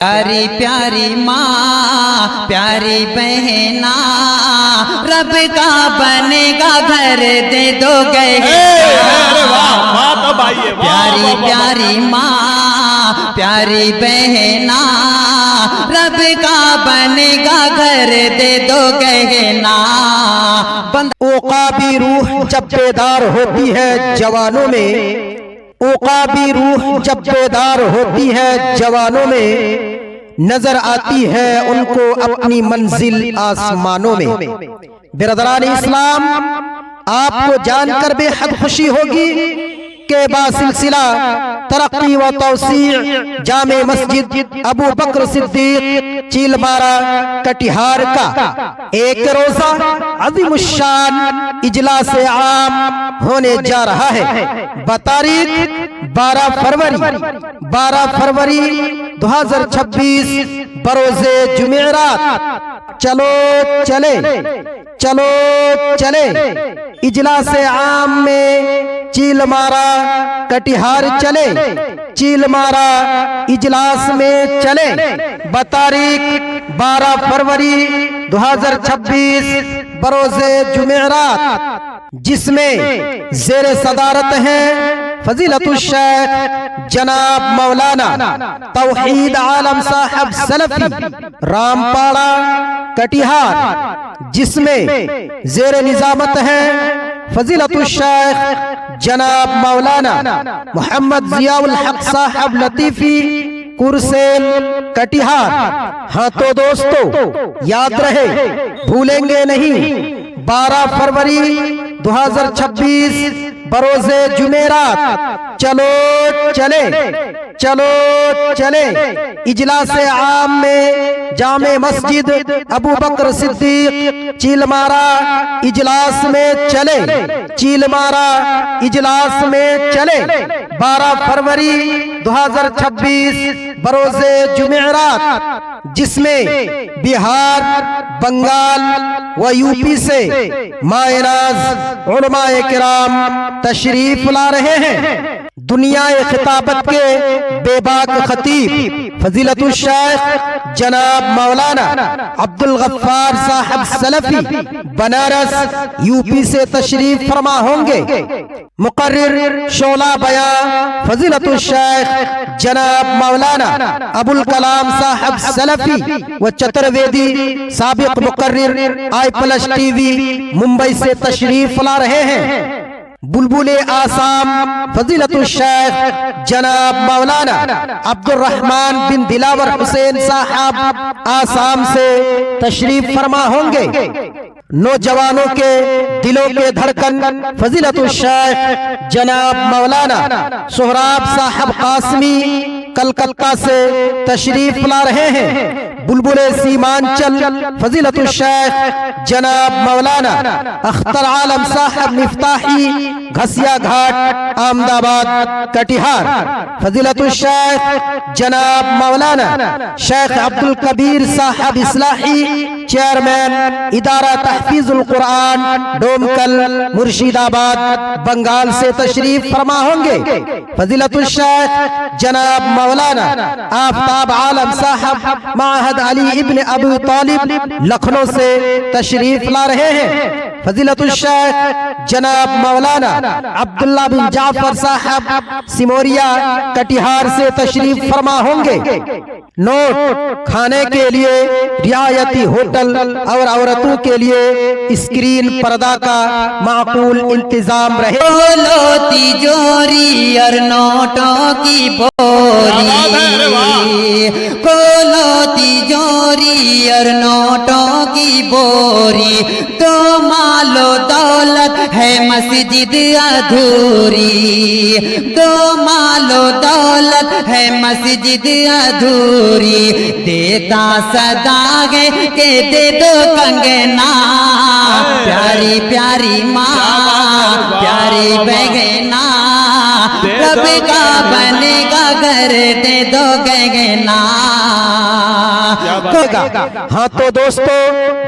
پیاری پیاری ماں پیاری بہنا رب کا بنے گا گھر دے دو گئے پیاری پیاری ماں پیاری بہنا رب کا بنے گا گھر دے دو گہنا عقابی روح جب بیدار ہوتی ہے جوانوں میں عقابی روح جب بیدار ہوتی ہے جوانوں میں نظر آتی ہے ان کو اپنی منزل آسمانوں میں برادران اسلام آپ کو جان کر بے حد خوشی ہوگی کہ باسلسلہ ترقی و توسیع جامع مسجد ابو بکر صدیق چیلمارا کٹیہار کا ایک روزہ عظیم الشان اجلاس عام ہونے جا رہا ہے بتاریخ 12 فروری 2026 بروز جمعرات چلو چلے اجلاس عام میں چیلمارا کٹیہار چلے چیلمارا اجلاس میں چلے بتاریخ 12 فروری 2026 بروز جمعرات جس میں زیر صدارت ہیں فضیلت الشیخ جناب مولانا توحید عالم صاحب سلفی رامپاڑا کٹیہار جس میں زیر نظامت ہیں فضیلت الشیخ جناب مولانا محمد ضیاء الحق صاحب لطیفی کرسیل کٹیہار ہاں تو دوستو یاد رہے بھولیں گے نہیں 12 فروری 2026 بروز جمعرات چلو چلے اجلاس عام میں جامع مسجد ابو بکر صدیق چیلمارا اجلاس میں چلے چیلمارا اجلاس میں چلے 12 فروری 2026 بروز جمعرات جس میں بہار بنگال و یو پی سے مائے ناز علماء کرام تشریف لا رہے ہیں دنیا خطابت کے بے باک خطیب فضیلت الشیخ جناب مولانا عبد الغفار صاحب سلفی بنارس یو پی سے تشریف فرما ہوں گے مقرر شعلہ بیان فضیلت الشیخ جناب مولانا ابو الکلام صاحب سلفی و چترویدی سابق مقرر آئی پلس ٹی وی ممبئی سے تشریف لا رہے ہیں بلبل آسام فضیلت الشیخ جناب مولانا عبد الرحمن بن دلاور حسین صاحب آسام سے تشریف فرما ہوں گے نوجوانوں کے دلوں کے دھڑکن فضیلت الشیخ جناب مولانا سہراب صاحب قاسمی کلکتہ سے تشریف لا رہے ہیں بلبل سیمانچل فضیلت الشیخ جناب مولانا اختر عالم صاحب مفتاحی گھسیا گھاٹ احمد آباد کٹیہار فضیلت الشیخ جناب مولانا شیخ عبد الکبیر صاحب اصلاحی چیئرمین ادارہ تحفیظ القرآن ڈومکل مرشید آباد بنگال سے تشریف فرما ہوں گے فضیلت الشیخ جناب مولانا آفتاب عالم صاحب معہد علی ابن ابو طالب لکھنؤ سے تشریف لا رہے ہیں فضیلت الشیخ جناب مولانا عبداللہ بن جعفر صاحب سموریا کٹیہار سے تشریف فرما ہوں گے نوٹ کھانے کے لیے رعایتی ہوٹل اور عورتوں کے لیے اسکرین پردہ کا معقول انتظام رہے بولو تیجوری اور نوٹوں کی بوری کھولو تیجوری اور نوٹوں کی بوری تو مالو دولت ہے مسجد ادھوری تو مالو دولت ہے مسجد ادھوری دیتا صدا ہے کہ دے دو کنگنا پیاری پیاری ماں پیاری بہنا رب کا بنے گا گھر دے دو گہنا ہاں تو دوستو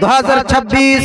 2026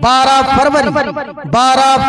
12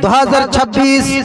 2026